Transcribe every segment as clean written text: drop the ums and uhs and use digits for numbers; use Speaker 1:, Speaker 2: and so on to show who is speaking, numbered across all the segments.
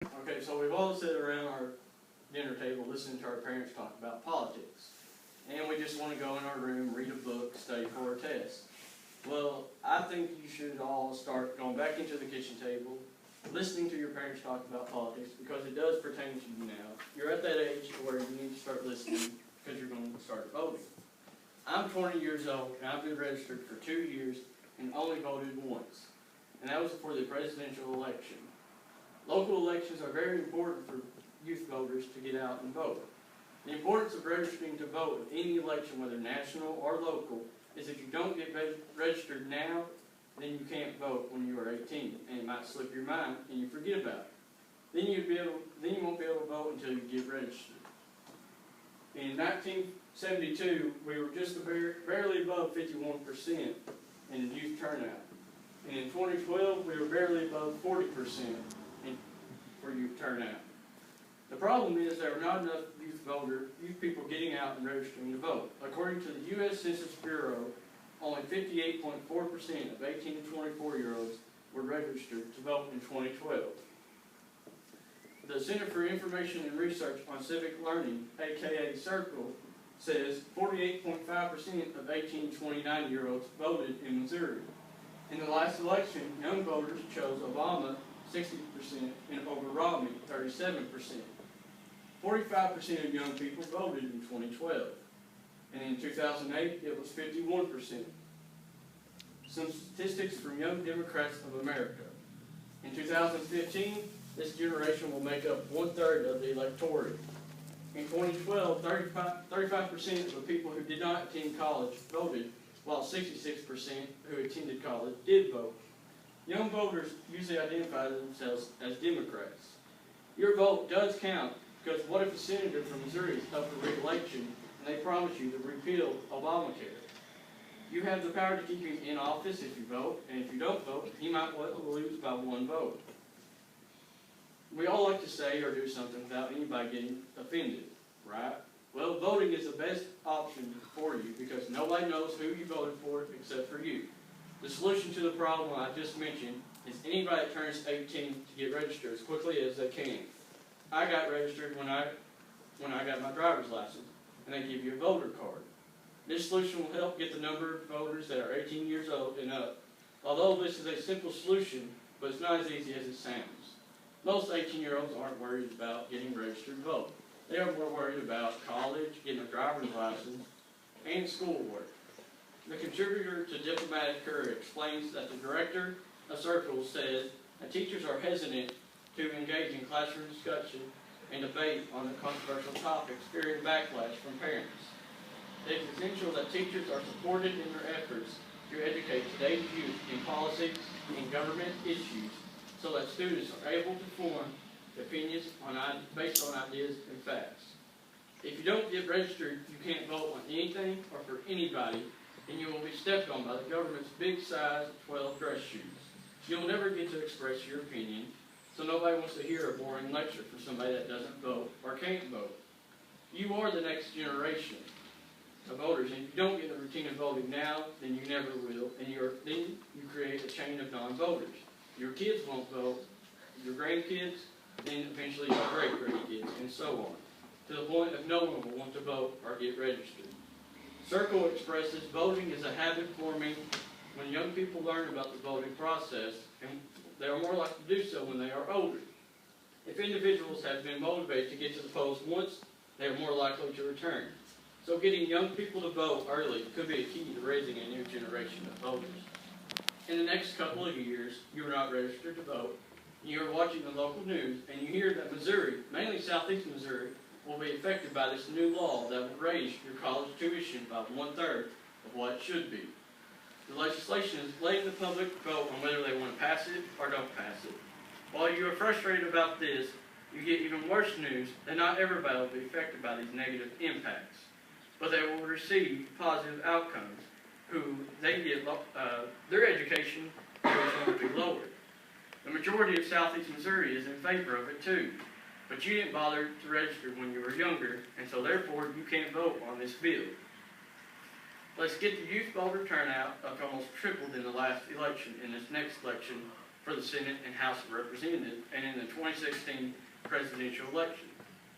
Speaker 1: Okay, so we've all sat around our dinner table listening to our parents talk about politics. And we just want to go in our room, read a book, study for a test. Well, I think you should all start going back into the kitchen table, listening to your parents talk about politics, because it does pertain to you now. You're at that age where you need to start listening because you're going to start voting. I'm 20 years old, and I've been registered for 2 years and only voted once. And that was for the presidential election. Local elections are very important for youth voters to get out and vote. The importance of registering to vote in any election, whether national or local, is if you don't get registered now, then you can't vote when you are 18, and it might slip your mind and you forget about it. Then you won't be able to vote until you get registered. In 1972, we were just barely above 51% in youth turnout. And in 2012, we were barely above 40% for youth turnout. The problem is there are not enough youth people getting out and registering to vote. According to the U.S. Census Bureau, only 58.4% of 18 to 24-year-olds were registered to vote in 2012. The Center for Information and Research on Civic Learning, aka CIRCLE, says 48.5% of 18 to 29-year-olds voted in Missouri. In the last election, young voters chose Obama 60% and over Romney 37%. 45% of young people voted in 2012. And in 2008, it was 51%. Some statistics from Young Democrats of America. In 2015, this generation will make up 1/3 of the electorate. In 2012, 35% of the people who did not attend college voted, while 66% who attended college did vote. Young voters usually identify themselves as Democrats. Your vote does count, because what if a senator from Missouri is up for re-election and they promise you to repeal Obamacare? You have the power to keep him in office if you vote, and if you don't vote, he might well lose by 1 vote. We all like to say or do something without anybody getting offended, right? Well, voting is the best option for you because nobody knows who you voted for except for you. The solution to the problem I just mentioned is anybody that turns 18 to get registered as quickly as they can. I got registered when I got my driver's license, and they give you a voter card. This solution will help get the number of voters that are 18 years old and up. Although this is a simple solution, but it's not as easy as it sounds. Most 18-year-olds aren't worried about getting registered to vote. They are more worried about college, getting a driver's license, and schoolwork. The contributor to Diplomatic Courier explains that the director of Circle says that teachers are hesitant to engage in classroom discussion and debate on the controversial topics, fearing backlash from parents. It is essential that teachers are supported in their efforts to educate today's youth in policies and government issues so that students are able to form opinions based on ideas and facts. If you don't get registered, you can't vote on anything or for anybody, and you will be stepped on by the government's big size 12 dress shoes. You'll never get to express your opinion, so nobody wants to hear a boring lecture from somebody that doesn't vote or can't vote. You are the next generation of voters, and if you don't get the routine of voting now, then you never will, and then you create a chain of non-voters. Your kids won't vote, your grandkids, then eventually your great-grandkids, and so on, to the point that no one will want to vote or get registered. Circle expresses voting is a habit forming when young people learn about the voting process, and they are more likely to do so when they are older. If individuals have been motivated to get to the polls once, they are more likely to return. So getting young people to vote early could be a key to raising a new generation of voters. In the next couple of years, you are not registered to vote, you are watching the local news, and you hear that Missouri, mainly southeast Missouri, will be affected by this new law that will raise your college tuition by 1/3 of what it should be. The legislation is letting the public vote on whether they want to pass it or don't pass it. While you are frustrated about this, you get even worse news that not everybody will be affected by these negative impacts, but they will receive positive outcomes, who they get their education is going to be lowered. The majority of southeast Missouri is in favor of it too, but you didn't bother to register when you were younger, and so therefore you can't vote on this bill. Let's get the youth voter turnout up almost tripled in the last election in this next election for the Senate and House of Representatives and in the 2016 presidential election.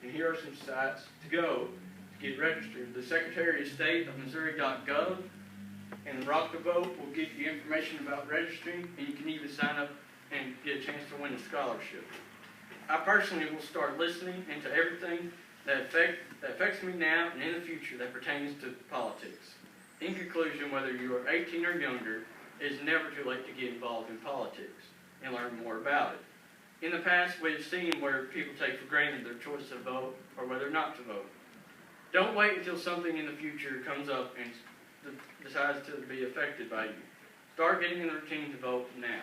Speaker 1: And here are some sites to go to get registered. The Secretary of State of Missouri.gov and the Rock the Vote will give you information about registering, and you can even sign up and get a chance to win a scholarship. I personally will start listening into everything that affects me now and in the future that pertains to politics. In conclusion, whether you are 18 or younger, it is never too late to get involved in politics and learn more about it. In the past, we've seen where people take for granted their choice to vote or whether not to vote. Don't wait until something in the future comes up and decides to be affected by you. Start getting in the routine to vote now.